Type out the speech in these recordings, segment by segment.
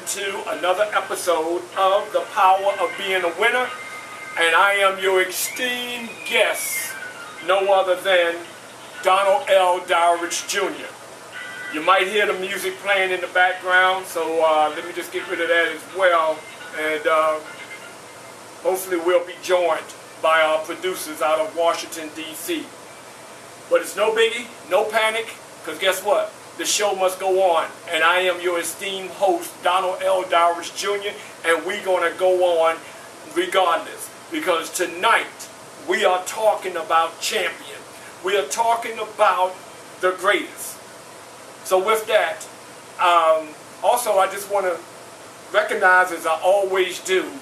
to another episode of The Power of Being a Winner. And I am your esteemed guest, no other than Donald L. Dowridge Jr. You might hear the music playing in the background, so let me just get rid of that as well. And hopefully we'll be joined by our producers out of Washington, D.C. But it's no biggie, no panic, because guess what? The show must go on. And I am your esteemed host, Donald L. Dowridge Jr., and we're going to go on regardless. Because tonight, we are talking about champion. We are talking about the greatest. So with that, also I just want to recognize, as I always do,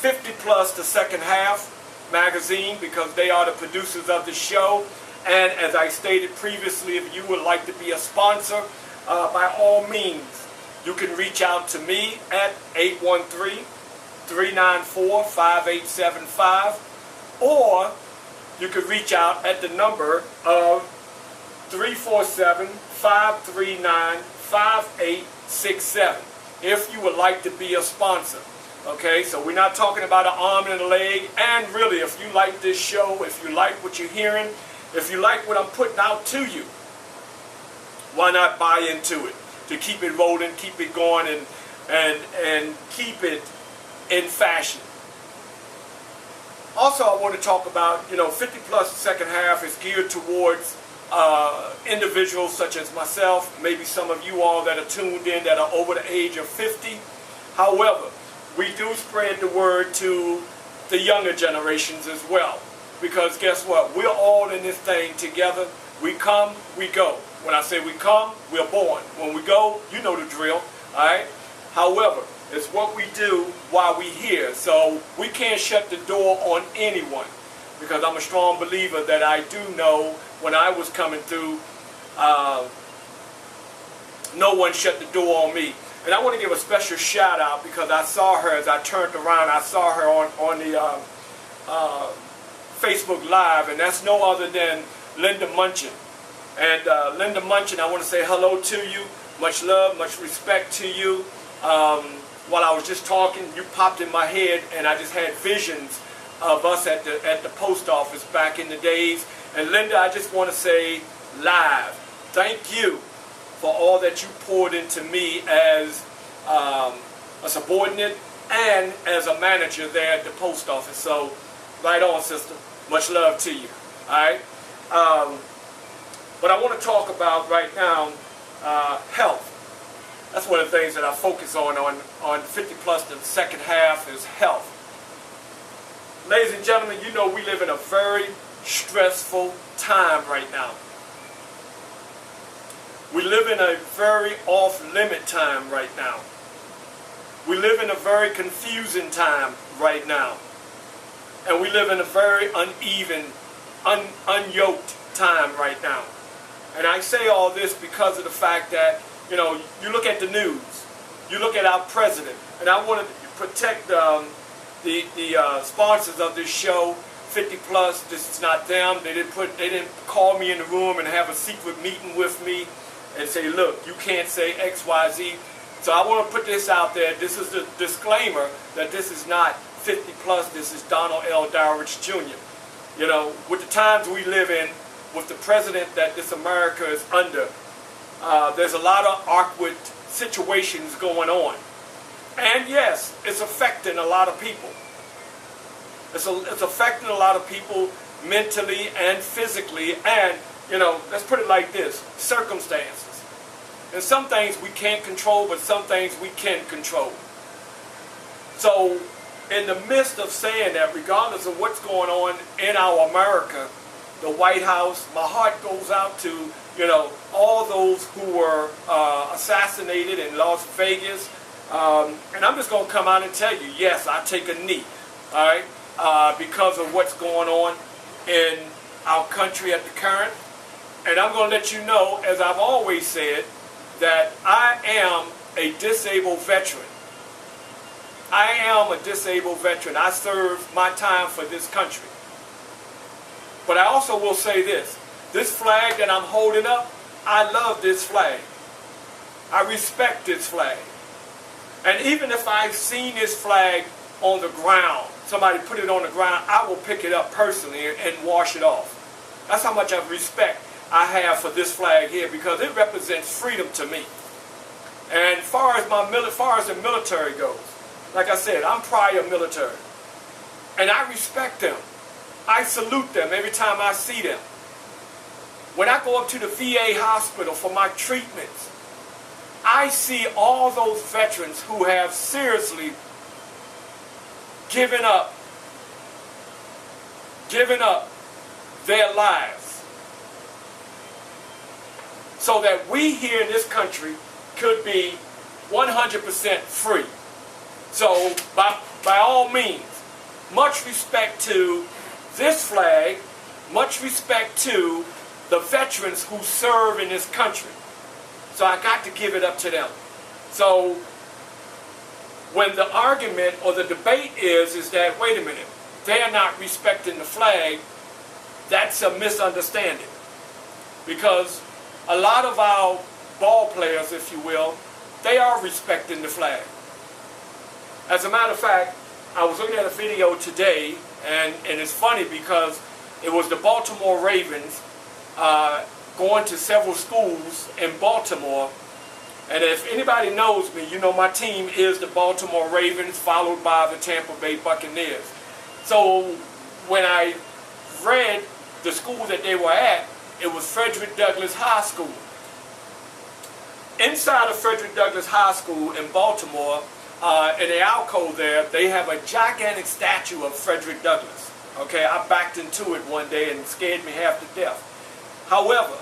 50 Plus, the second half magazine, because they are the producers of the show. And as I stated previously, if you would like to be a sponsor, by all means, you can reach out to me at 813-394-5875, or you can reach out at the number of 347-539-5867 if you would like to be a sponsor. Okay, so we're not talking about an arm and a leg. And really, if you like this show, if you like what you're hearing, if you like what I'm putting out to you, why not buy into it to keep it rolling, keep it going, and keep it in fashion. Also, I want to talk about, 50 Plus the second half is geared towards individuals such as myself, maybe some of you all that are tuned in that are over the age of 50. However, we do spread the word to the younger generations as well. Because guess what? We're all in this thing together. We come, we go. When I say we come, we're born. When we go, you know the drill. Alright? However, it's what we do while we're here. So we can't shut the door on anyone. Because I'm a strong believer that I do know when I was coming through, no one shut the door on me. And I want to give a special shout out because I saw her as I turned around. I saw her on the Facebook Live, and that's no other than Linda Munchin. And Linda Munchin, I want to say hello to you. Much love, much respect to you. While I was just talking, you popped in my head, and I just had visions of us at the post office back in the days. And Linda, I just want to say live, thank you for all that you poured into me as a subordinate and as a manager there at the post office. So, right on, sister. Much love to you. All right. But I want to talk about right now health. That's one of the things that I focus on 50 Plus. The second half is health. Ladies and gentlemen, you know we live in a very stressful time right now. We live in a very off-limit time right now. We live in a very confusing time right now. And we live in a very uneven, unyoked time right now. And I say all this because of the fact that, you look at the news, you look at our president, and I want to protect the sponsors of this show, 50 Plus. This is not them. They didn't call me in the room and have a secret meeting with me and say, look, you can't say X, Y, Z. So I want to put this out there. This is the disclaimer that this is not 50 Plus. This is Donald L. Dowridge Jr. With the times we live in, with the president that this America is under, there's a lot of awkward situations going on. And yes, it's affecting a lot of people. It's affecting a lot of people mentally and physically, and let's put it like this, circumstances. And some things we can't control, but some things we can control. So, in the midst of saying that, regardless of what's going on in our America, the White House, my heart goes out to, all those who were assassinated in Las Vegas. And I'm just going to come out and tell you, yes, I take a knee, all right, because of what's going on in our country at the current. And I'm going to let you know, as I've always said, that I am a disabled veteran. I am a disabled veteran. I served my time for this country. But I also will say this. This flag that I'm holding up, I love this flag. I respect this flag. And even if I've seen this flag on the ground, somebody put it on the ground, I will pick it up personally and wash it off. That's how much of respect I have for this flag here, because it represents freedom to me. And as far as the military goes, like I said, I'm prior military. And I respect them. I salute them every time I see them. When I go up to the VA hospital for my treatments, I see all those veterans who have seriously given up their lives so that we here in this country could be 100% free. So by all means, much respect to this flag, much respect to the veterans who serve in this country. So I got to give it up to them. So when the argument or the debate is that, wait a minute, they're not respecting the flag, that's a misunderstanding. Because a lot of our ball players, if you will, they are respecting the flag. As a matter of fact, I was looking at a video today, and it's funny because it was the Baltimore Ravens going to several schools in Baltimore. And if anybody knows me, you know my team is the Baltimore Ravens, followed by the Tampa Bay Buccaneers. So when I read the school that they were at, it was Frederick Douglass High School. Inside of Frederick Douglass High School in Baltimore, in the alcove there, they have a gigantic statue of Frederick Douglass. Okay, I backed into it one day and it scared me half to death. However,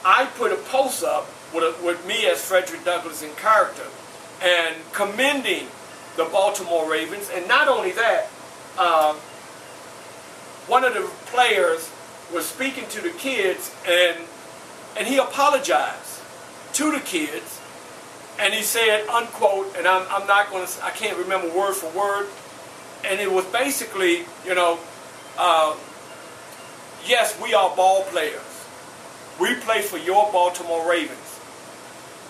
I put a post up with me as Frederick Douglass in character and commending the Baltimore Ravens. And not only that, one of the players was speaking to the kids, and he apologized to the kids, and he said, unquote, and I can't remember word for word, and it was basically, yes, we are ball players. We play for your Baltimore Ravens.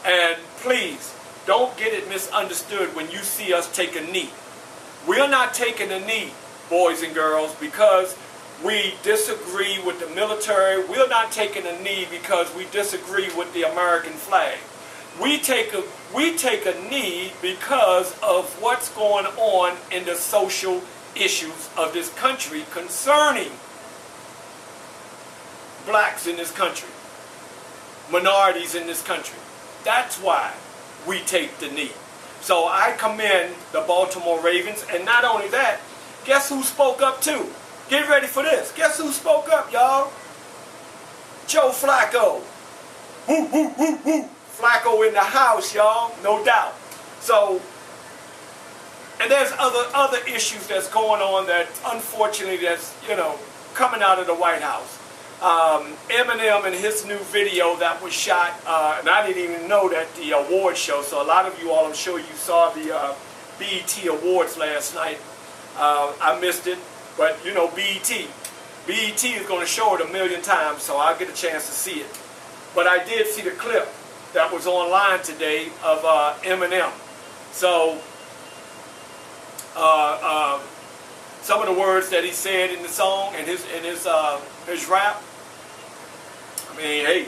And please, don't get it misunderstood when you see us take a knee. We're not taking a knee, boys and girls, because we disagree with the military. We're not taking a knee because we disagree with the American flag. We take a knee because of what's going on in the social issues of this country concerning blacks in this country, minorities in this country. That's why we take the knee. So I commend the Baltimore Ravens, and not only that, guess who spoke up too? Get ready for this. Guess who spoke up, y'all? Joe Flacco. Woo, woo, woo, woo. Flacco in the house, y'all, no doubt. So, and there's other issues that's going on that, unfortunately, that's, coming out of the White House. Eminem and his new video that was shot, and I didn't even know that the award show, so a lot of you all, I'm sure you saw the BET Awards last night. I missed it, but BET is going to show it 1,000,000 times, so I'll get a chance to see it. But I did see the clip that was online today of Eminem. So some of the words that he said in the song and his rap, I mean, hey,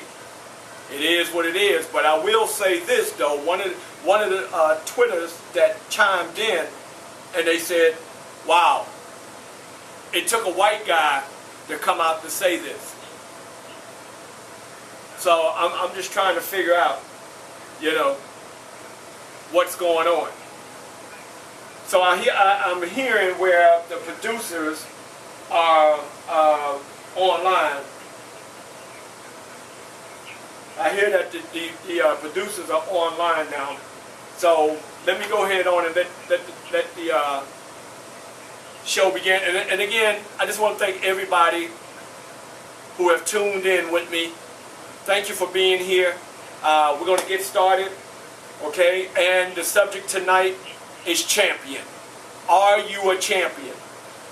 it is what it is. But I will say this though: one of the Twitters that chimed in, and they said, "Wow, it took a white guy to come out to say this." So I'm just trying to figure out, what's going on. So I'm hearing where the producers are online. I hear that the producers are online now. So let me go ahead on and let the show begin. And again, I just want to thank everybody who have tuned in with me. Thank you for being here. We're going to get started, okay? And the subject tonight is champion. Are you a champion?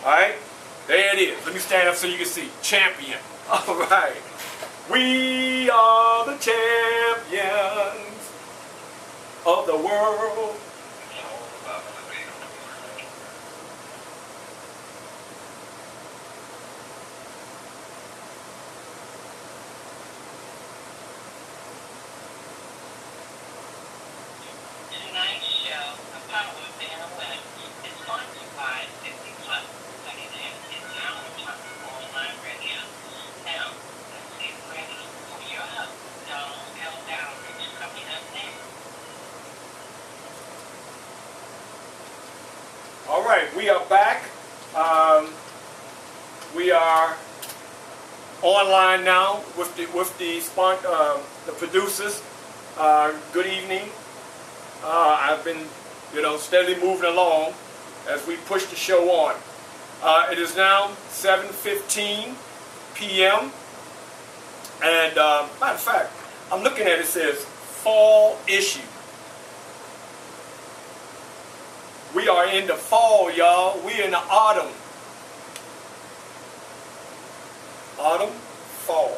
All right? There it is. Let me stand up so you can see. Champion. All right. We are the champions. of the world. Tonight's show, Tpobaw is sponsored by 50 Plus, secondhand discount online radio. Now, let's get ready for your host, Dowridge, coming up next. All right, we are back. We are online now with the producers. Good evening. I've been, steadily moving along as we push the show on. It is now 7:15 p.m. And matter of fact, I'm looking at it, says fall issue. We are in the fall, y'all. We in the autumn. Autumn, fall.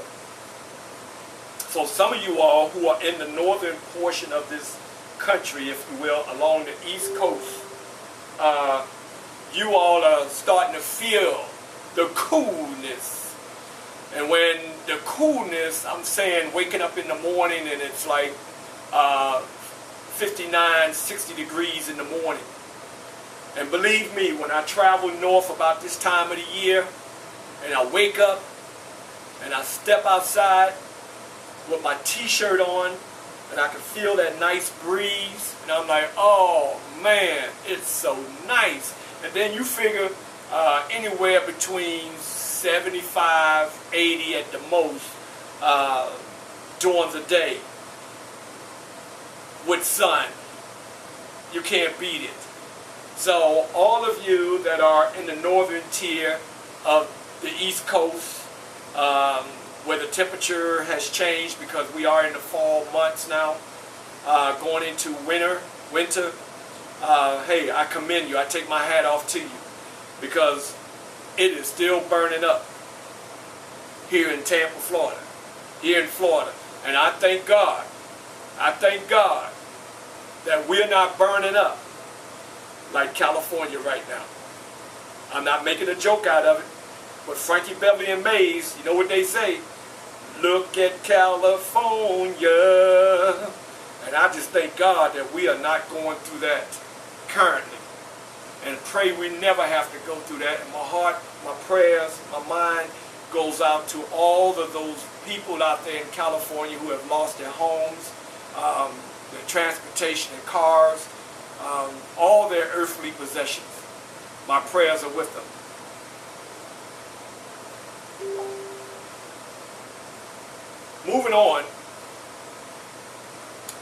So some of you all who are in the northern portion of this country, if you will, along the East Coast, you all are starting to feel the coolness. And when the coolness, I'm saying waking up in the morning and it's like 59, 60 degrees in the morning. And believe me, when I travel north about this time of the year, and I wake up and I step outside with my t-shirt on, and I can feel that nice breeze, and I'm like, oh man, it's so nice. And then you figure anywhere between 75, 80 at the most during the day with sun. You can't beat it. So all of you that are in the northern tier of the East Coast, where the temperature has changed because we are in the fall months now, going into winter, hey, I commend you. I take my hat off to you because it is still burning up here in Tampa, Florida, And I thank God that we're not burning up like California right now. I'm not making a joke out of it, but Frankie Beverly and Mays, you know what they say? Look at California. And I just thank God that we are not going through that currently. And pray we never have to go through that. And my heart, my prayers, my mind goes out to all of those people out there in California who have lost their homes, their transportation and cars, all their earthly possessions. My prayers are with them. Moving on,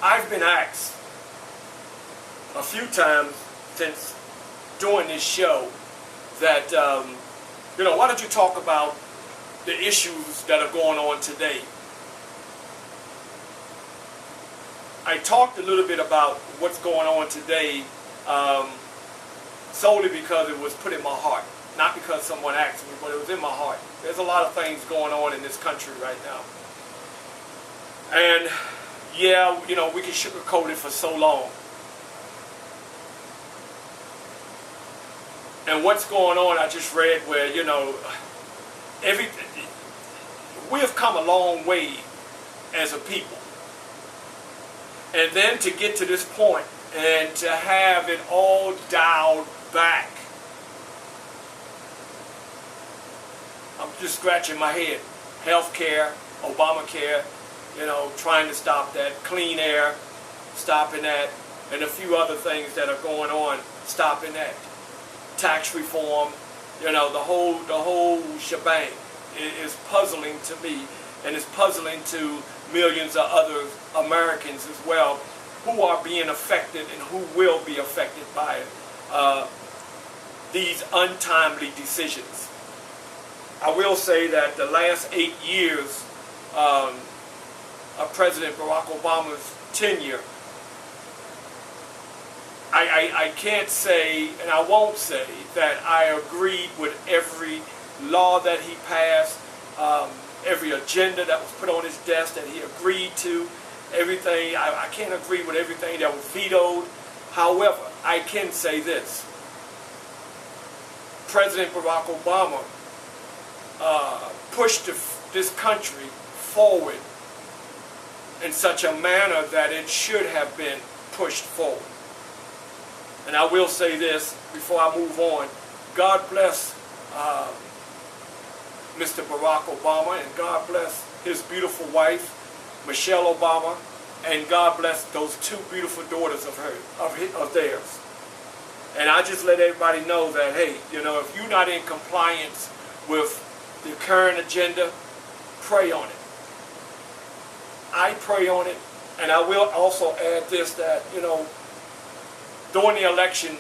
I've been asked a few times since doing this show that, why don't you talk about the issues that are going on today? I talked a little bit about what's going on today solely because it was put in my heart. Not because someone asked me, but it was in my heart. There's a lot of things going on in this country right now. And yeah, we can sugarcoat it for so long. And what's going on, I just read where, we have come a long way as a people. And then to get to this point and to have it all dialed back, I'm just scratching my head. Healthcare, Obamacare, trying to stop that. Clean air, stopping that. And a few other things that are going on, stopping that. Tax reform, the whole shebang is puzzling to me, and it's puzzling to millions of other Americans as well who are being affected and who will be affected by it. These untimely decisions. I will say that the last 8 years of President Barack Obama's tenure, I can't say, and I won't say, that I agreed with every law that he passed, every agenda that was put on his desk that he agreed to. everything. I can't agree with everything that was vetoed. However, I can say this. President Barack Obama pushed this country forward in such a manner that it should have been pushed forward. And I will say this before I move on. God bless Mr. Barack Obama, and God bless his beautiful wife, Michelle Obama, and God bless those two beautiful daughters of theirs. And I just let everybody know that, hey, you know, if you're not in compliance with the current agenda, pray on it. I pray on it, and I will also add this, that, you know, during the election,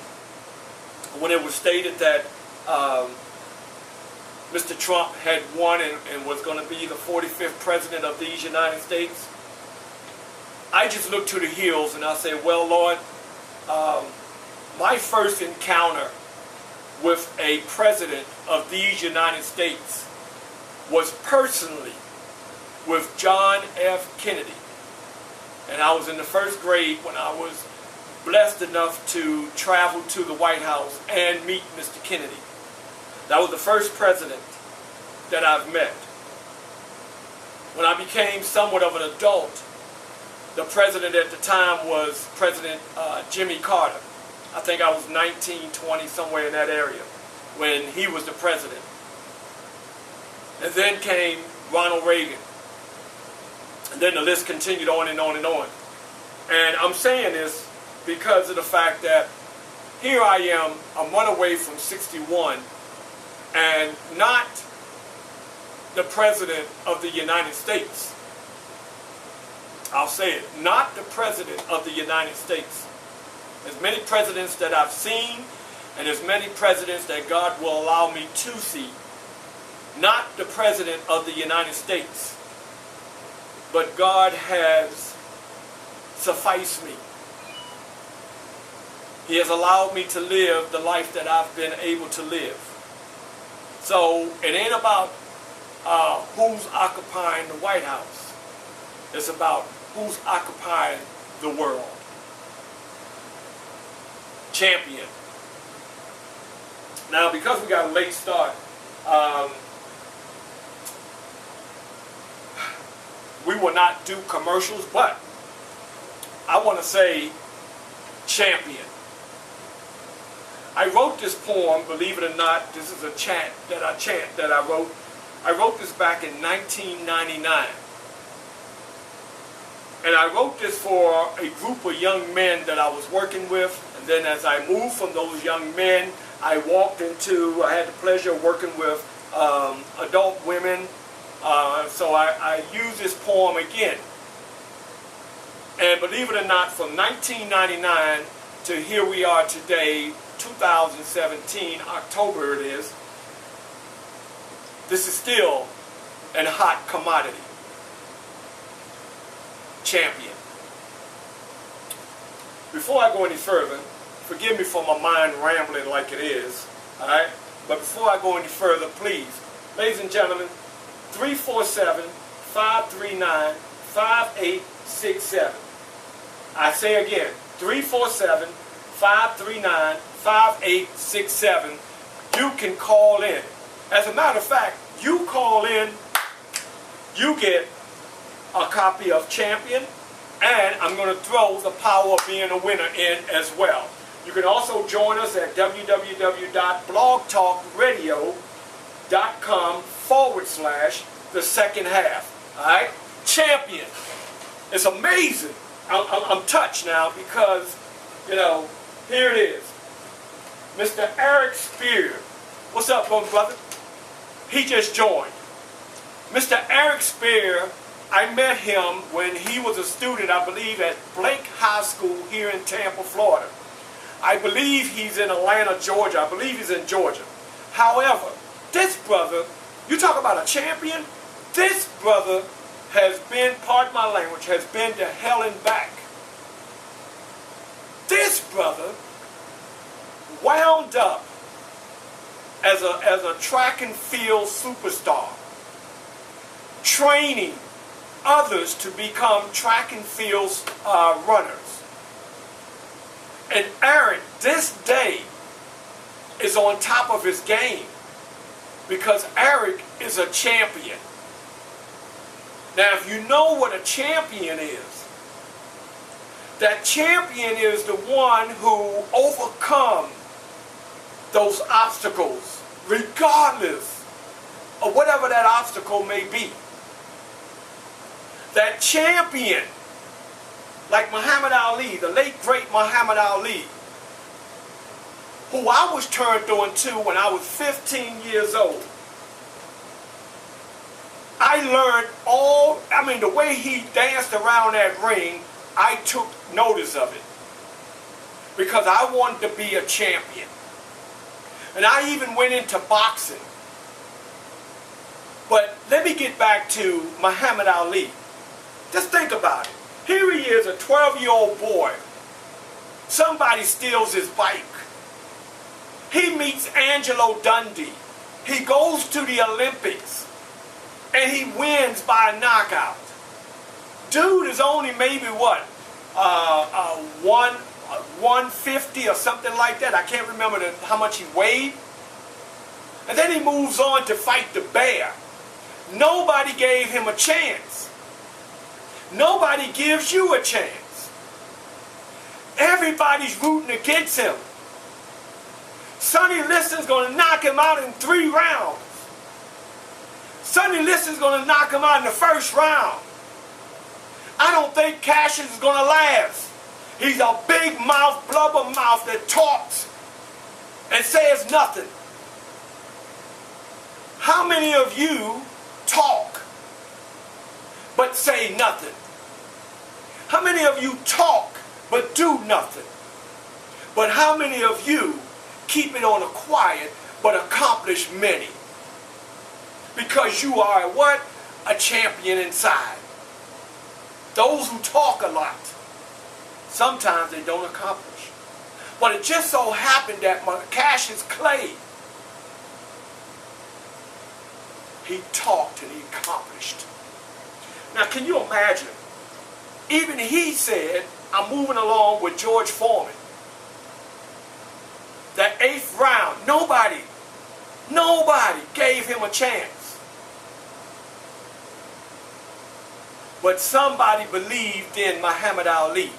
when it was stated that Mr. Trump had won and was going to be the 45th president of these United States, I just looked to the hills and I said, well, Lord, my first encounter with a president of these United States was personally with John F. Kennedy. And I was in the first grade when I was blessed enough to travel to the White House and meet Mr. Kennedy. That was the first president that I've met. When I became somewhat of an adult, the president at the time was President Jimmy Carter. I think I was 19, 20, somewhere in that area when he was the president. And then came Ronald Reagan. And then the list continued on and on and on. And I'm saying this because of the fact that here I am, I'm one away from 61, and not the President of the United States. I'll say it, not the President of the United States. As many presidents that I've seen, and as many presidents that God will allow me to see, not the President of the United States. But God has sufficed me. He has allowed me to live the life that I've been able to live. So it ain't about who's occupying the White House. It's about who's occupying the world. Champion. Now, because we got a late start, we will not do commercials, but I want to say champion. I wrote this poem, believe it or not. This is a chant that I wrote. I wrote this back in 1999. And I wrote this for a group of young men that I was working with. And then as I moved from those young men, I had the pleasure of working with adult women. So I used this poem again. And believe it or not, from 1999 to here we are today, 2017, October it is, this is still a hot commodity. Champion. Before I go any further, forgive me for my mind rambling like it is, all right? But before I go any further, please, ladies and gentlemen, 347-539-5867. I say again, 347-539-5867. You can call in. As a matter of fact, you call in, you get a copy of Champion, and I'm going to throw the power of being a winner in as well. You can also join us at www.blogtalkradio.com/the second half. All right? Champion. It's amazing. I'm touched now because, you know, here it is. Mr. Eric Spear. What's up, brother? He just joined. Mr. Eric Spear, I met him when he was a student, I believe, at Blake High School here in Tampa, Florida. I believe he's in Atlanta, Georgia. I believe he's in Georgia. However, this brother, you talk about a champion, this brother has been, pardon my language, has been to hell and back. This brother wound up as a track and field superstar, training others to become track and field runners. And Eric, this day, is on top of his game because Eric is a champion. Now, if you know what a champion is, that champion is the one who overcomes those obstacles, regardless of whatever that obstacle may be. That champion, like Muhammad Ali, the late great Muhammad Ali, who I was turned on to when I was 15 years old. I learned the way he danced around that ring, I took notice of it. Because I wanted to be a champion. And I even went into boxing. But let me get back to Muhammad Ali. Just think about it. Here he is, a 12-year-old boy. Somebody steals his bike. He meets Angelo Dundee. He goes to the Olympics. And he wins by a knockout. Dude is only maybe what? 150 or something like that. I can't remember how much he weighed. And then he moves on to fight the bear. Nobody gave him a chance. Nobody gives you a chance. Everybody's rooting against him. Sonny Liston's going to knock him out in 3 rounds. Sonny Liston's going to knock him out in the first round. I don't think Cassius is going to last. He's a big mouth, blubber mouth that talks and says nothing. How many of you talk but say nothing? How many of you talk but do nothing? But how many of you keep it on the quiet but accomplish many? Because you are what? A champion inside. Those who talk a lot, sometimes they don't accomplish. But it just so happened that Cassius Clay, he talked and he accomplished. Now can you imagine? Even he said, I'm moving along with George Foreman. That 8th round, nobody gave him a chance. But somebody believed in Muhammad Ali.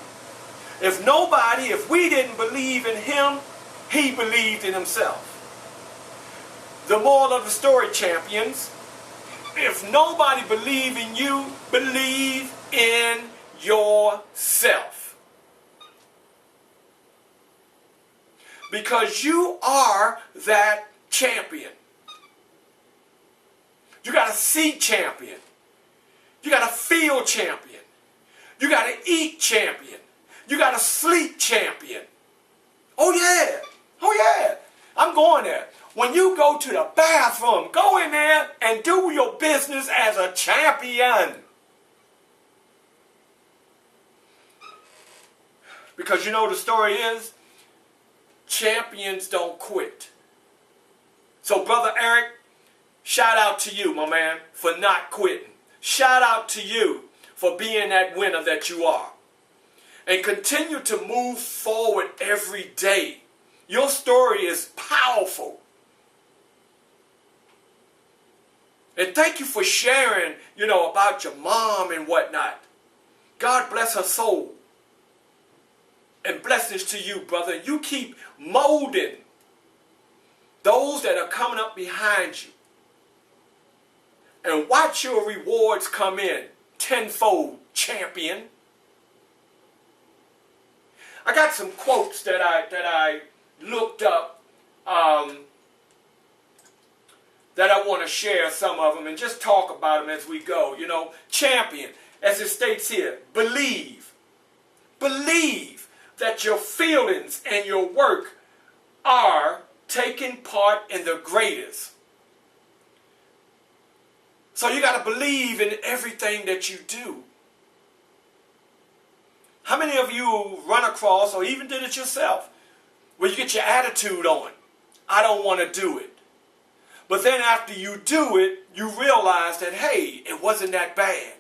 If we didn't believe in him, he believed in himself. The moral of the story, champions, if nobody believed in you, believe in yourself. Because you are that champion. You got to see champion. You got to feel champion. You got to eat champion. You got to sleep champion. Oh yeah. Oh yeah. I'm going there. When you go to the bathroom, go in there and do your business as a champion. Because you know the story is, champions don't quit. So Brother Eric, shout out to you, my man, for not quitting. Shout out to you for being that winner that you are. And continue to move forward every day. Your story is powerful. And thank you for sharing, about your mom and whatnot. God bless her soul. And blessings to you, brother. You keep molding those that are coming up behind you. And watch your rewards come in tenfold, champion. I got some quotes that I looked up that I want to share some of them and just talk about them as we go. Champion, as it states here, believe. Believe that your feelings and your work are taking part in the greatest. So you got to believe in everything that you do. How many of you run across, or even did it yourself, where you get your attitude on? I don't want to do it. But then after you do it, you realize that, hey, it wasn't that bad.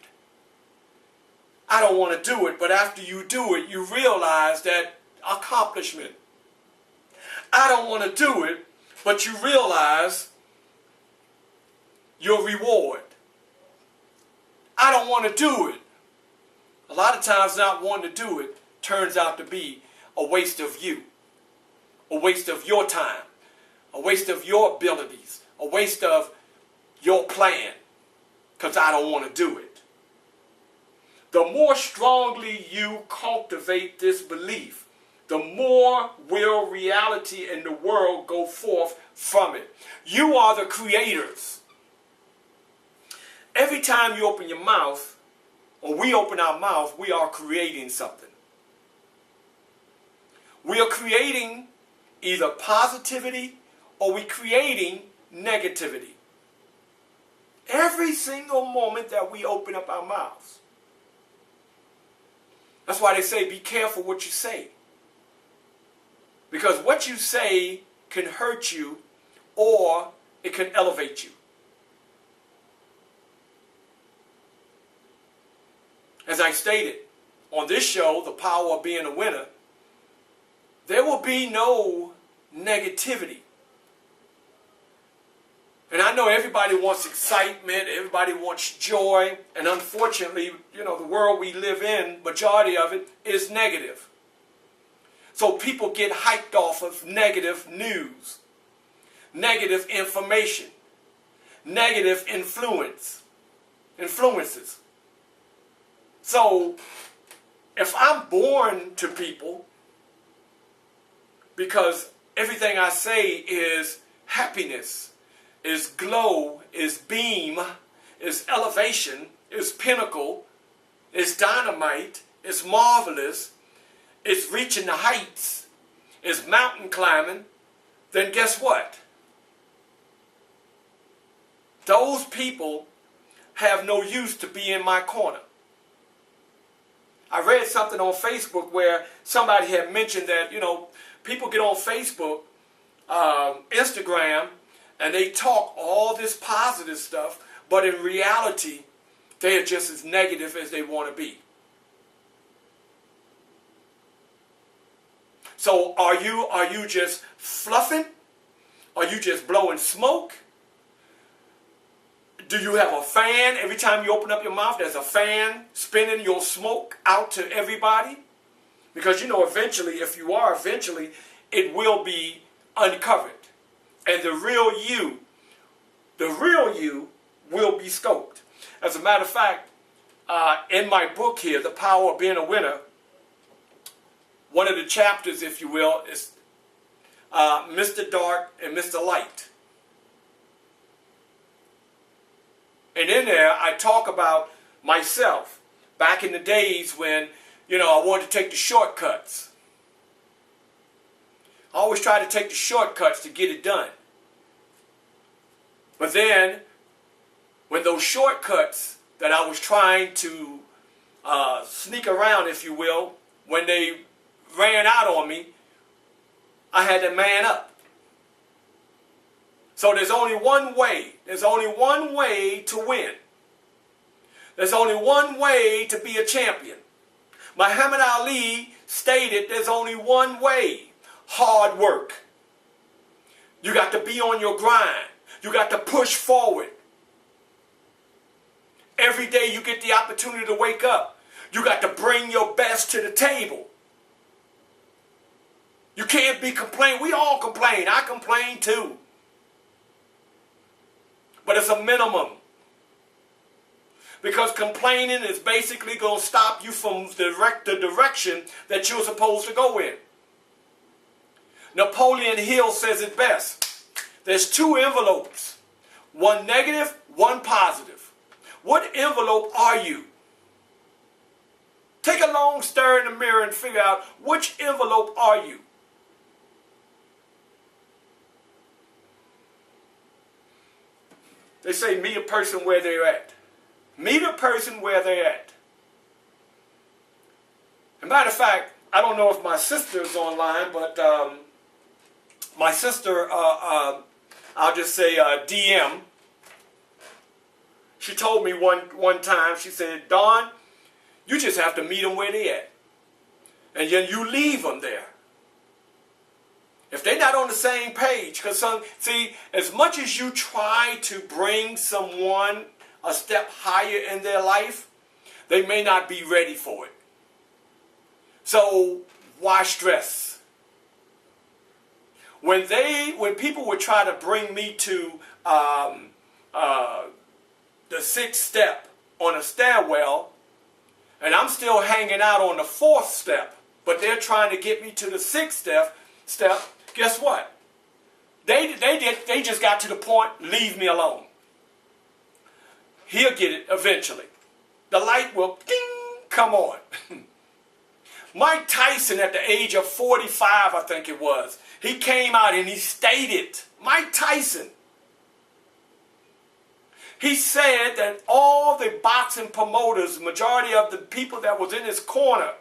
I don't want to do it, but after you do it, you realize that accomplishment. I don't want to do it, but you realize your reward. I don't want to do it. A lot of times not wanting to do it turns out to be a waste of you, a waste of your time, a waste of your abilities, a waste of your plan, because I don't want to do it. The more strongly you cultivate this belief, the more will reality in the world go forth from it. You are the creators. Every time you open your mouth, or we open our mouth, we are creating something. We are creating either positivity or we're creating negativity. Every single moment that we open up our mouths. That's why they say be careful what you say. Because what you say can hurt you or it can elevate you. As I stated on this show, The Power of Being a Winner, there will be no negativity. And I know everybody wants excitement, everybody wants joy, and unfortunately, the world we live in, majority of it is negative. So people get hyped off of negative news, negative information, negative influences. So if I'm born to people, because everything I say is happiness, is glow, is beam, is elevation, is pinnacle, is dynamite, is marvelous, is reaching the heights, is mountain climbing, then guess what? Those people have no use to be in my corner. I read something on Facebook where somebody had mentioned that, people get on Facebook, Instagram, and they talk all this positive stuff, but in reality, they are just as negative as they want to be. So are you just fluffing? Are you just blowing smoke? Do you have a fan? Every time you open up your mouth, there's a fan spinning your smoke out to everybody? Because eventually, if you are, it will be uncovered. And the real you will be scoped. As a matter of fact, in my book here, The Power of Being a Winner, one of the chapters, if you will, is Mr. Dark and Mr. Light. And in there, I talk about myself back in the days when, I wanted to take the shortcuts. I always try to take the shortcuts to get it done. But then, when those shortcuts that I was trying to sneak around, if you will, when they ran out on me, I had to man up. So there's only one way. There's only one way to win. There's only one way to be a champion. Muhammad Ali stated there's only one way. Hard work. You got to be on your grind. You got to push forward. Every day you get the opportunity to wake up, you got to bring your best to the table. You can't be complaining. We all complain. I complain too. But it's a minimum. Because complaining is basically going to stop you from the direction that you're supposed to go in. Napoleon Hill says it best. There's two envelopes. One negative, one positive. What envelope are you? Take a long stare in the mirror and figure out which envelope are you. They say meet a person where they're at. Meet a person where they're at. As a matter of fact, I don't know if my sister is online, but my sister, I'll just say DM, she told me one time, she said, Don, You just have to meet them where they at. And then you leave them there. If they're not on the same page, because see, as much as you try to bring someone a step higher in their life, they may not be ready for it. So why stress? When people would try to bring me to the 6th step on a stairwell, and I'm still hanging out on the 4th step, but they're trying to get me to the 6th step, guess what? They just got to the point, leave me alone. He'll get it eventually. The light will ding, come on. Mike Tyson, at the age of 45, I think it was, he came out and he stated, Mike Tyson, he said that all the boxing promoters, majority of the people that was in his corner,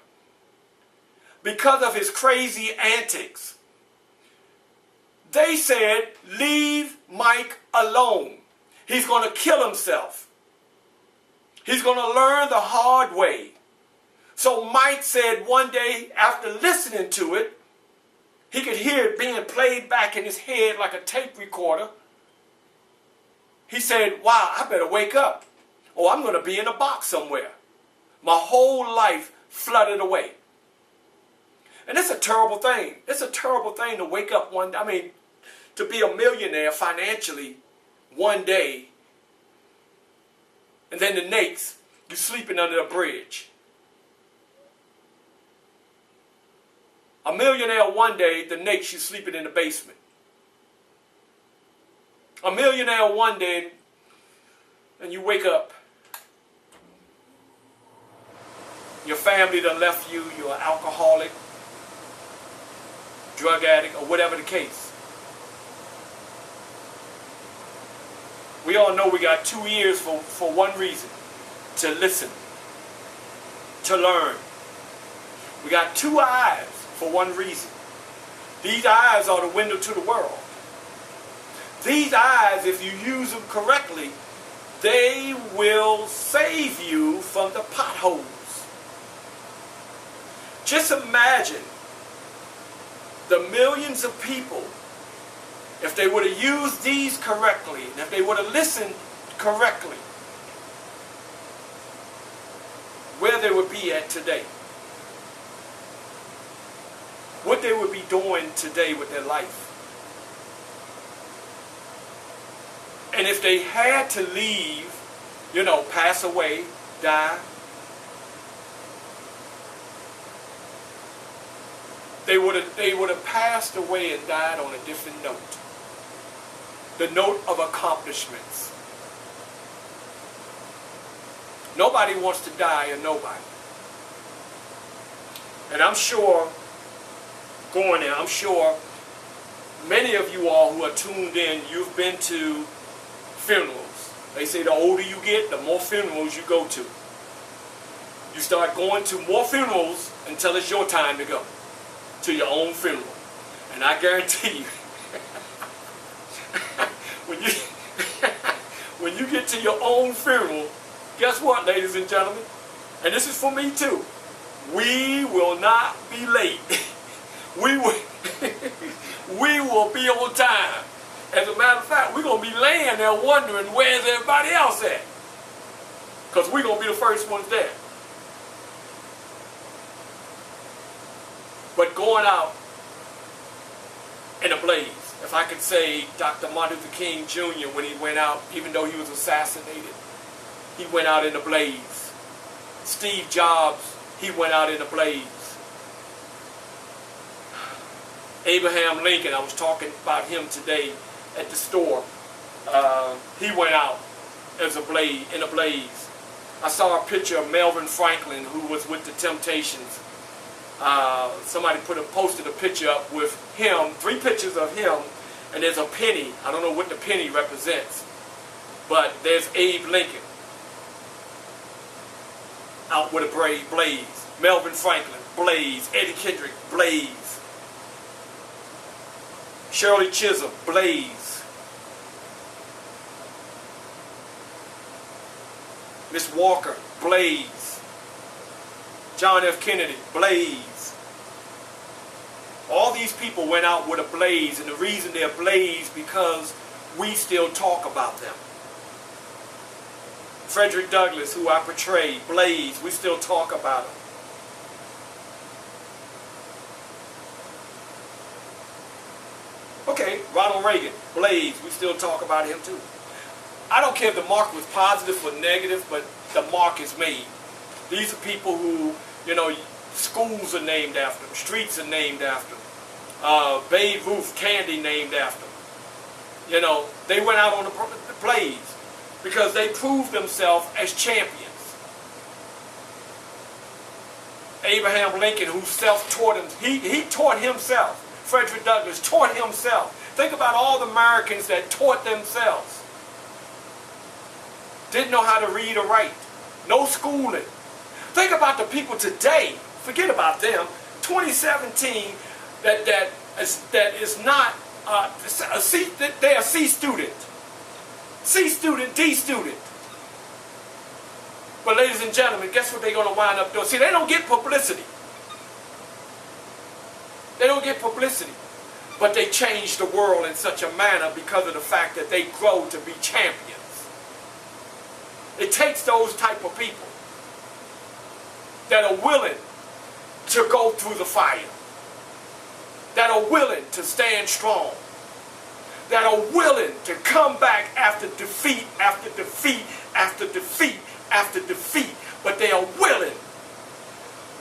because of his crazy antics, they said, leave Mike alone. He's going to kill himself. He's going to learn the hard way. So Mike said one day, after listening to it, he could hear it being played back in his head like a tape recorder. He said, wow, I better wake up, or I'm going to be in a box somewhere. My whole life flooded away. And it's a terrible thing. It's a terrible thing to wake up one day. I mean, to be a millionaire financially one day, and then the next, you're sleeping under a bridge. A millionaire one day, the next, you're sleeping in the basement. A millionaire one day, and you wake up. Your family done left you, you're an alcoholic, drug addict, or whatever the case. We all know we got 2 years for one reason, to listen, to learn. We got 2 eyes for one reason. These eyes are the window to the world. These eyes, if you use them correctly, they will save you from the potholes. Just imagine the millions of people, if they would have used these correctly, and if they would have listened correctly, where they would be at today. What they would be doing today with their life. And if they had to leave, pass away, die, they would have passed away and died on a different note. The note of accomplishments. Nobody wants to die, or nobody. And I'm sure, I'm sure many of you all who are tuned in, you've been to funerals. They say the older you get, the more funerals you go to. You start going to more funerals until it's your time to go to your own funeral. And I guarantee you, when you get to your own funeral, guess what, ladies and gentlemen? And this is for me too. We will not be late. We will be on time. As a matter of fact, we're going to be laying there wondering where's everybody else at. Because we're going to be the first ones there. But going out in a blaze. If I could say Dr. Martin Luther King Jr., when he went out, even though he was assassinated, he went out in a blaze. Steve Jobs, he went out in a blaze. Abraham Lincoln, I was talking about him today at the store. He went out as in a blaze. I saw a picture of Melvin Franklin, who was with the Temptations. Somebody posted a picture up with him, 3 pictures of him, and there's a penny. I don't know what the penny represents, but there's Abe Lincoln out with a blaze. Melvin Franklin, blaze. Eddie Kendrick, blaze. Shirley Chisholm, blaze. Miss Walker, blaze. John F. Kennedy, blaze. All these people went out with a blaze, and the reason they're blaze because we still talk about them. Frederick Douglass, who I portrayed, blaze, we still talk about him. Okay, Ronald Reagan, blaze, we still talk about him too. I don't care if the mark was positive or negative, but the mark is made. These are people who, you know, schools are named after them, streets are named after them, Babe Ruth candy named after them. You know, they went out on the blaze because they proved themselves as champions. Abraham Lincoln, who self-taught him, he taught himself. Frederick Douglass taught himself. Think about all the Americans that taught themselves. Didn't know how to read or write. No schooling. Think about the people today, forget about them, 2017, that is not, they're a C student. C student, D student. But ladies and gentlemen, guess what they're going to wind up doing? See, they don't get publicity. They don't get publicity. But they change the world in such a manner because of the fact that they grow to be champions. It takes those type of people that are willing to go through the fire, that are willing to stand strong, that are willing to come back after defeat, after defeat, after defeat, after defeat, but they are willing,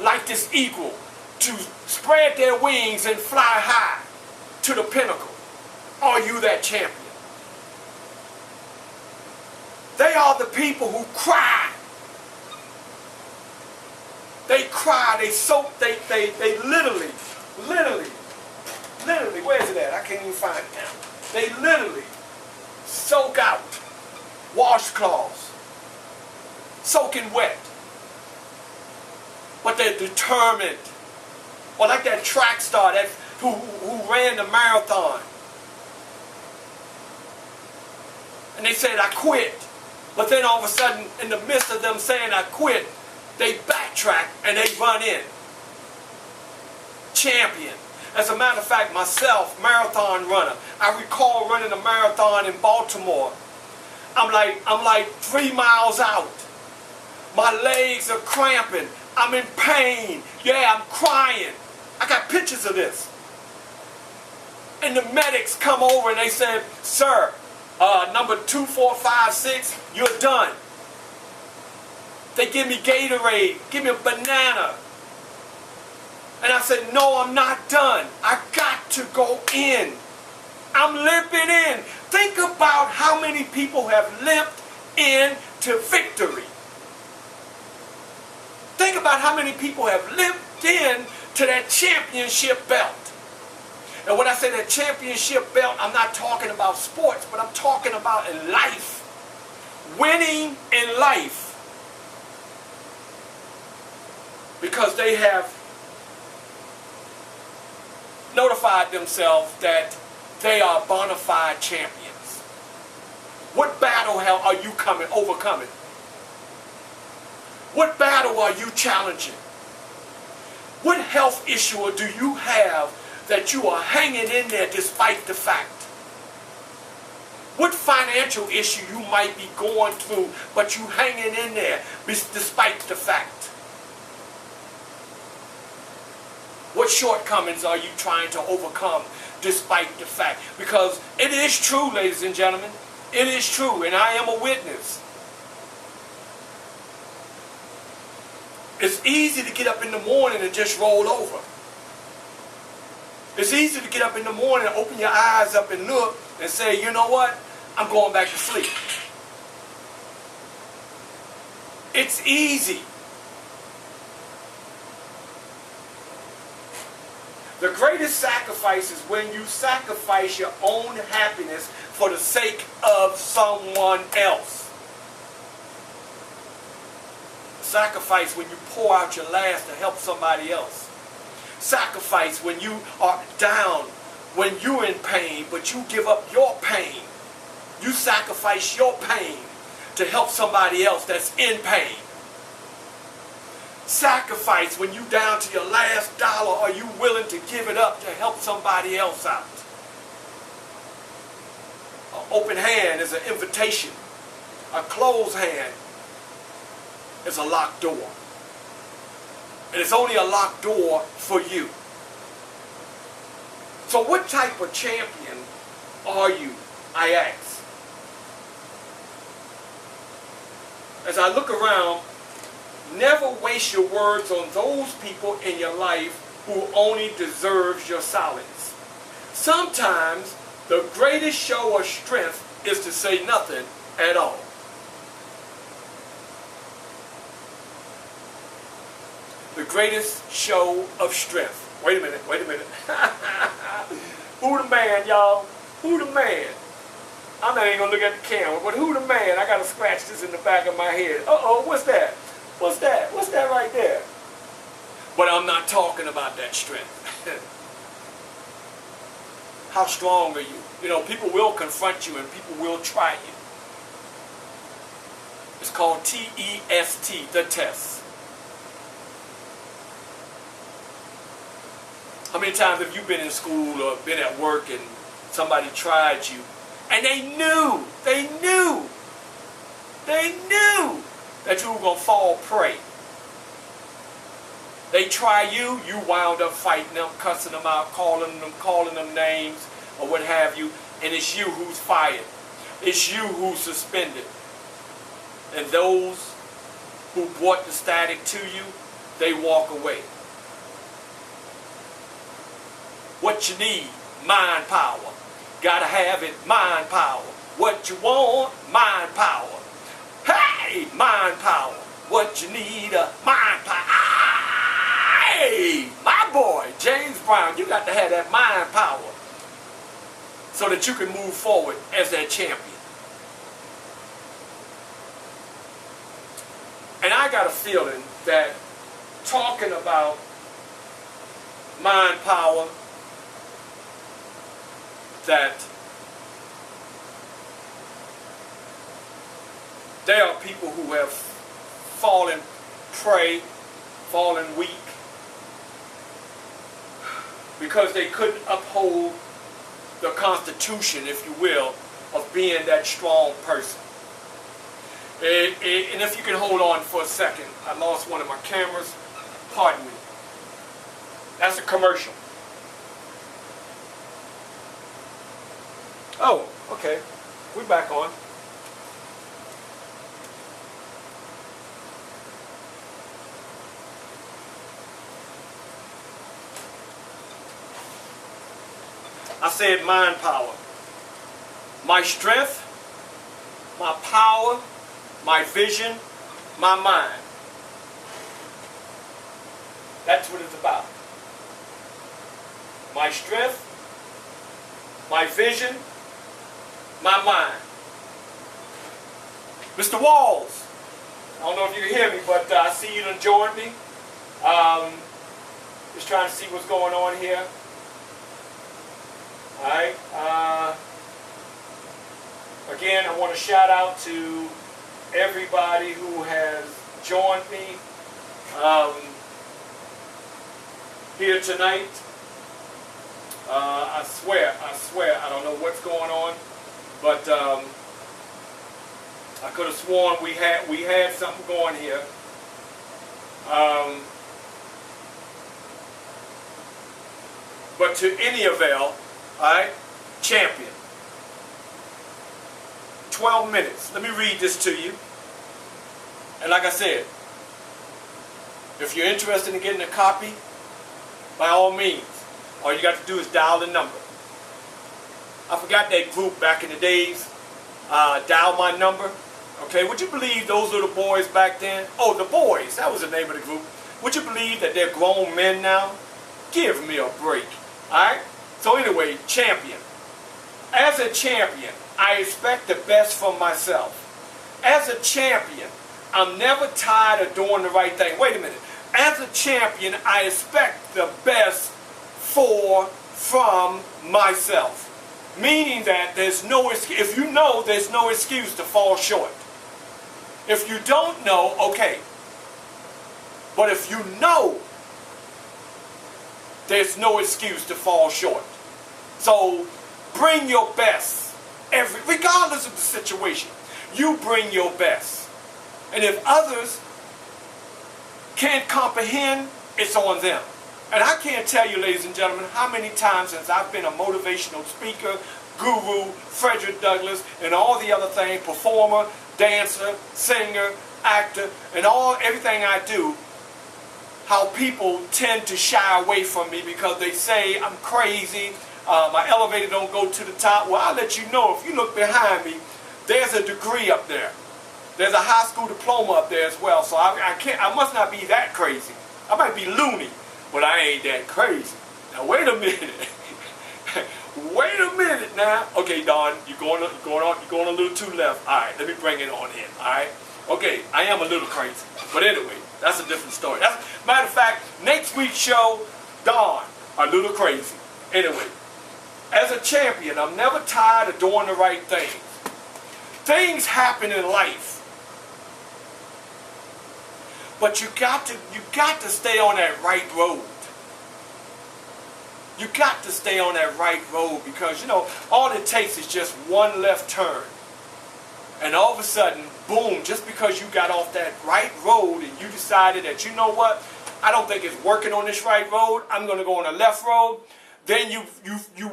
like this eagle, to spread their wings and fly high to the pinnacle. Are you that champion? They are the people who cry. They cry, they soak, they literally, where's it at? I can't even find it now. They literally soak out washcloths, soaking wet. But they're determined. Or like that track star who ran the marathon. And they said, I quit. But then all of a sudden, in the midst of them saying, I quit, they backtrack and they run in. Champion. As a matter of fact, myself, marathon runner, I recall running a marathon in Baltimore. I'm like 3 miles out. My legs are cramping. I'm in pain. Yeah, I'm crying. I got pictures of this. And the medics come over and they said, sir, number 2456, you're done. They give me Gatorade, give me a banana. And I said, no, I'm not done. I got to go in. I'm limping in. Think about how many people have limped into victory. Think about how many people have limped in to that championship belt. And when I say that championship belt, I'm not talking about sports, but I'm talking about in life. Winning in life. Because they have notified themselves that they are bona fide champions. What battle are you overcoming? What battle are you challenging? What health issue do you have that you are hanging in there despite the fact? What financial issue you might be going through, but you hanging in there despite the fact? What shortcomings are you trying to overcome despite the fact? Because it is true, ladies and gentlemen. It is true, and I am a witness. It's easy to get up in the morning and just roll over. It's easy to get up in the morning and open your eyes up and look and say, you know what? I'm going back to sleep. It's easy. The greatest sacrifice is when you sacrifice your own happiness for the sake of someone else. Sacrifice when you pour out your last to help somebody else. Sacrifice when you are down, when you're in pain, but you give up your pain. You sacrifice your pain to help somebody else that's in pain. sacrifice when you down to your last dollar? Are you willing to give it up to help somebody else out? An open hand is an invitation. A closed hand is a locked door. And it's only a locked door for you. So what type of champion are you, I ask? As I look around, never waste your words on those people in your life who only deserves your silence. Sometimes the greatest show of strength is to say nothing at all. The greatest show of strength. Wait a minute. Who the man, y'all? Who the man? I'm not even going to look at the camera, but who the man? I got to scratch this in the back of my head. Uh-oh, what's that? What's that? What's that right there? But I'm not talking about that strength. How strong are you? You know, people will confront you and people will try you. It's called T-E-S-T, the test. How many times have you been in school or been at work and somebody tried you and they knew that you were going to fall prey? They try you, you wound up fighting them, cussing them out, calling them names or what have you, and it's you who's fired. It's you who's suspended. And those who brought the static to you, they walk away. What you need, mind power. Gotta have it, mind power. What you want, mind power. Hey, mind power. What you need, mind power. Hey, my boy, James Brown, you got to have that mind power so that you can move forward as that champion. And I got a feeling that talking about mind power, that there are people who have fallen prey, fallen weak, because they couldn't uphold the Constitution, if you will, of being that strong person. And if you can hold on for a second, I lost one of my cameras. Pardon me. That's a commercial. Oh, okay. We're back on. I said mind power. My strength, my power, my vision, my mind. That's what it's about. My strength, my vision, my mind. Mr. Walls, I don't know if you can hear me, but I see you done joined me. Just trying to see what's going on here. All right. Again, I want to shout out to everybody who has joined me here tonight. I swear, I don't know what's going on, but I could have sworn we had something going here. But to any avail, all right, champion. 12 minutes. Let me read this to you. And like I said, if you're interested in getting a copy, by all means, all you got to do is dial the number. I forgot that group back in the days. Dial my number. Okay, would you believe those little boys back then? Oh, the boys. That was the name of the group. Would you believe that they're grown men now? Give me a break. Alright? So anyway, champion. As a champion, I expect the best from myself. As a champion, I'm never tired of doing the right thing. Wait a minute. As a champion, I expect the best from myself. Meaning that there's no excuse. If you know, there's no excuse to fall short. If you don't know, okay. But if you know, there's no excuse to fall short. So bring your best, regardless of the situation. You bring your best. And if others can't comprehend, it's on them. And I can't tell you, ladies and gentlemen, how many times since I've been a motivational speaker, guru, Frederick Douglass, and all the other things, performer, dancer, singer, actor, and everything I do, how people tend to shy away from me because they say I'm crazy, my elevator don't go to the top. Well, I'll let you know, if you look behind me, there's a degree up there. There's a high school diploma up there as well, so I must not be that crazy. I might be loony, but I ain't that crazy. Now wait a minute. Wait a minute now. Okay, Don, you're going a little too left. All right, let me bring it on in. All right. Okay, I am a little crazy, but anyway, that's a different story. Matter of fact, next week's show, Don, a little crazy. Anyway, as a champion, I'm never tired of doing the right thing. Things happen in life, but you got to stay on that right road. You got to stay on that right road because, you know, all it takes is just one left turn. And all of a sudden, boom, just because you got off that right road and you decided that, you know what, I don't think it's working on this right road, I'm going to go on the left road, then you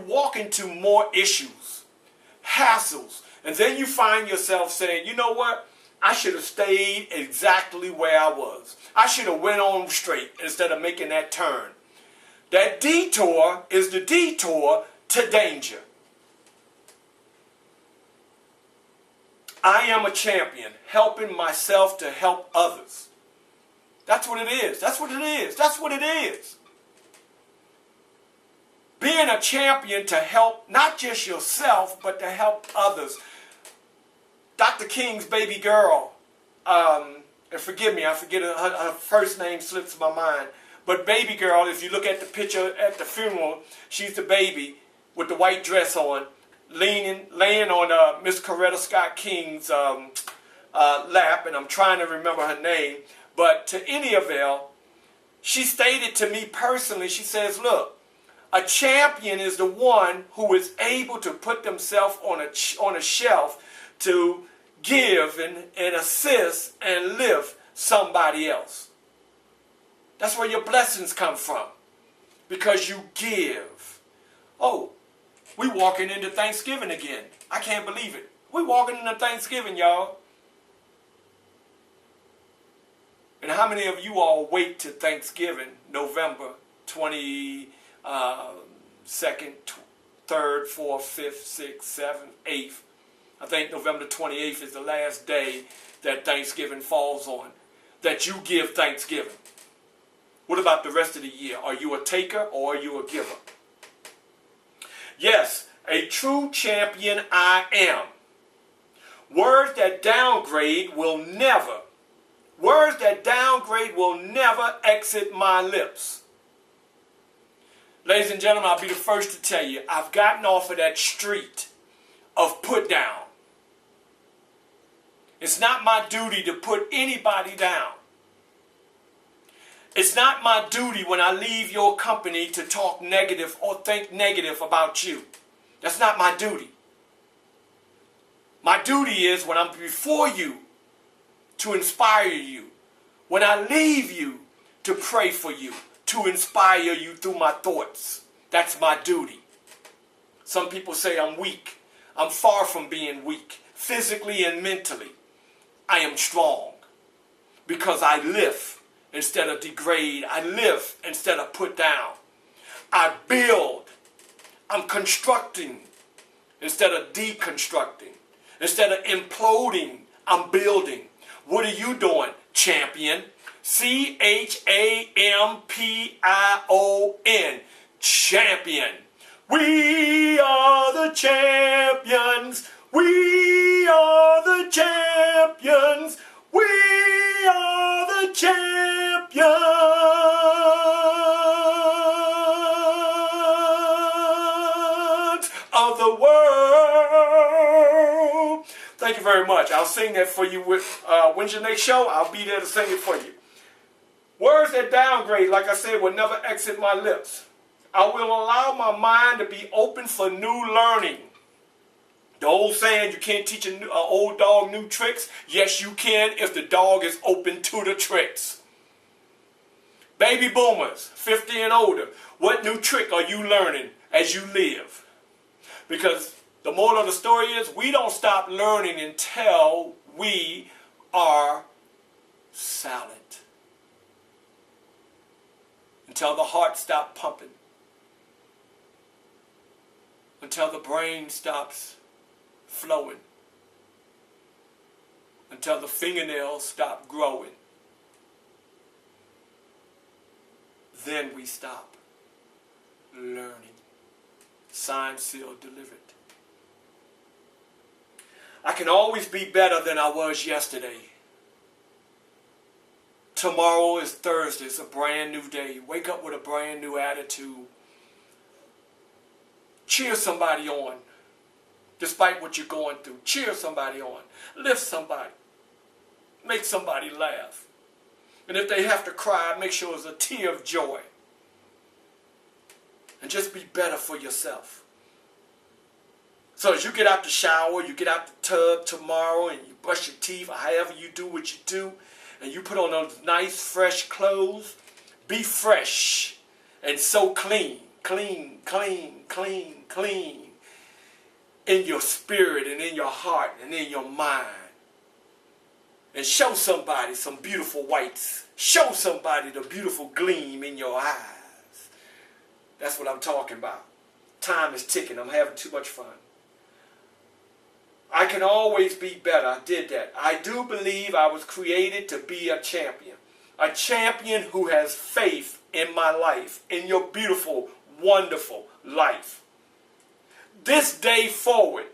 walk into more issues, hassles, and then you find yourself saying, you know what, I should have stayed exactly where I was. I should have went on straight instead of making that turn. That detour is the detour to danger. I am a champion, helping myself to help others. That's what it is. That's what it is. That's what it is. Being a champion to help not just yourself, but to help others. Dr. King's baby girl, and forgive me, I forget her first name slips my mind. But baby girl, if you look at the picture at the funeral, she's the baby with the white dress on, laying on Miss Coretta Scott King's lap, and I'm trying to remember her name. But to any avail, she stated to me personally, she says, look, a champion is the one who is able to put themselves on a shelf to give and assist and lift somebody else. That's where your blessings come from. Because you give. Oh, we walking into Thanksgiving again. I can't believe it. We walking into Thanksgiving, y'all. And how many of you all wait to Thanksgiving, November 22nd, 3rd, 4th, 5th, 6th, 7th, 8th. I think November 28th is the last day that Thanksgiving falls on. That you give Thanksgiving. What about the rest of the year? Are you a taker or are you a giver? Yes, a true champion I am. Words that downgrade will never exit my lips. Ladies and gentlemen, I'll be the first to tell you, I've gotten off of that street of put down. It's not my duty to put anybody down. It's not my duty when I leave your company to talk negative or think negative about you. That's not my duty. My duty is when I'm before you to inspire you. When I leave you to pray for you, to inspire you through my thoughts. That's my duty. Some people say I'm weak. I'm far from being weak, physically and mentally. I am strong because I lift instead of degrade. I live instead of put down. I build. I'm constructing instead of deconstructing. Instead of imploding, I'm building. What are you doing, champion? CHAMPION. Champion. We are the champions. We are the champions. We are the champions of the world. Thank you very much. I'll sing that for you with, when's your next show? I'll be there to sing it for you. Words that downgrade, like I said, will never exit my lips. I will allow my mind to be open for new learning. The old saying, you can't teach an old dog new tricks. Yes, you can if the dog is open to the tricks. Baby boomers, 50 and older, what new trick are you learning as you live? Because the moral of the story is we don't stop learning until we are silent. Until the heart stops pumping. Until the brain stops flowing. Until the fingernails stop growing. Then we stop learning. Signed, sealed, delivered. I can always be better than I was yesterday. Tomorrow is Thursday. It's a brand new day. Wake up with a brand new attitude. Cheer somebody on. Despite what you're going through. Cheer somebody on. Lift somebody. Make somebody laugh. And if they have to cry, make sure it's a tear of joy. And just be better for yourself. So as you get out the shower, you get out the tub tomorrow, and you brush your teeth, or however you do what you do, and you put on those nice, fresh clothes, be fresh and so clean, clean, clean, clean, clean in your spirit and in your heart and in your mind. And show somebody some beautiful whites. Show somebody the beautiful gleam in your eyes. That's what I'm talking about. Time is ticking. I'm having too much fun. I can always be better. I did that. I do believe I was created to be a champion. A champion who has faith in my life, in your beautiful, wonderful life. This day forward,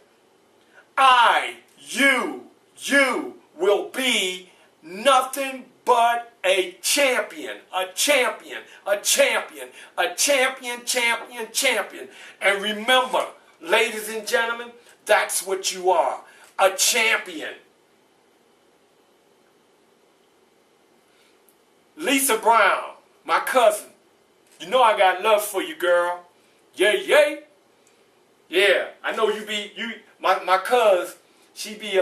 you will be nothing but a champion, a champion, a champion, a champion, champion, champion. And remember, ladies and gentlemen, that's what you are, a champion. Lisa Brown, my cousin, you know I got love for you, girl. Yay, yay. Yeah, I know my cousin, she be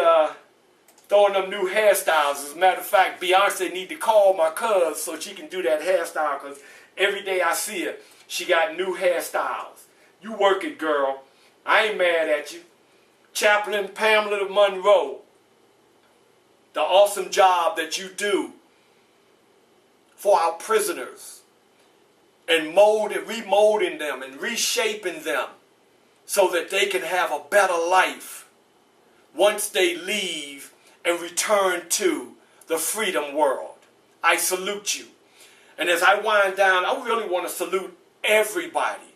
throwing them new hairstyles. As a matter of fact, Beyonce need to call my cousin so she can do that hairstyle, because every day I see her, she got new hairstyles. You work it, girl. I ain't mad at you. Chaplain Pamela Monroe, the awesome job that you do for our prisoners and remolding them and reshaping them so that they can have a better life once they leave and return to the freedom world. I salute you. And as I wind down, I really want to salute everybody.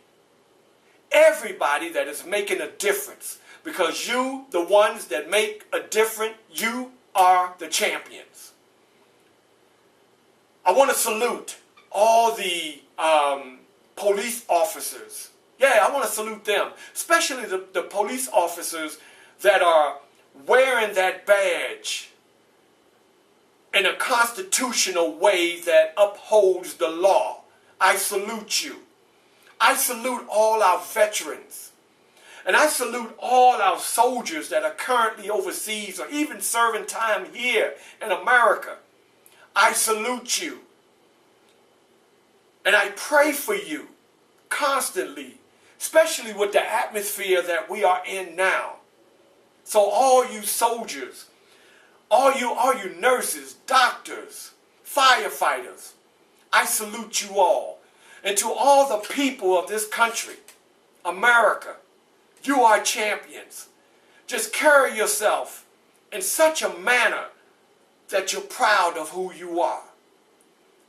Everybody that is making a difference. Because you, the ones that make a difference, you are the champions. I want to salute all the police officers. Yeah, I want to salute them. Especially the police officers that are wearing that badge in a constitutional way that upholds the law. I salute you. I salute all our veterans. And I salute all our soldiers that are currently overseas or even serving time here in America. I salute you. And I pray for you constantly, especially with the atmosphere that we are in now. So all you soldiers, all you nurses, doctors, firefighters, I salute you all. And to all the people of this country, America, you are champions. Just carry yourself in such a manner that you're proud of who you are.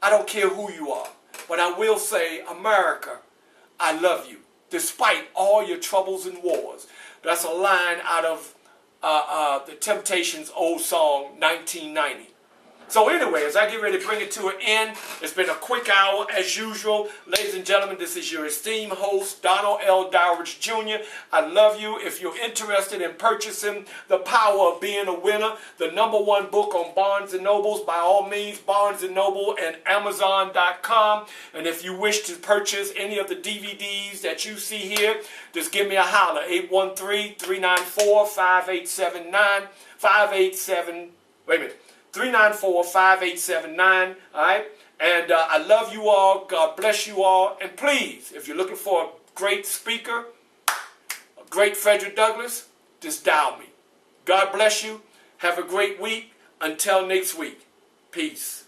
I don't care who you are, but I will say, America, I love you, despite all your troubles and wars. That's a line out of the Temptations' old song, 1990. So anyway, as I get ready to bring it to an end, it's been a quick hour as usual. Ladies and gentlemen, this is your esteemed host, Donald L. Dowridge Jr. I love you. If you're interested in purchasing The Power of Being a Winner, the #1 book on Barnes & Nobles, by all means, Barnes & Noble and Amazon.com. And if you wish to purchase any of the DVDs that you see here, just give me a holler, 813-394-5879, 394-5879, all right? And I love you all. God bless you all. And please, if you're looking for a great speaker, a great Frederick Douglass, just dial me. God bless you. Have a great week. Until next week. Peace.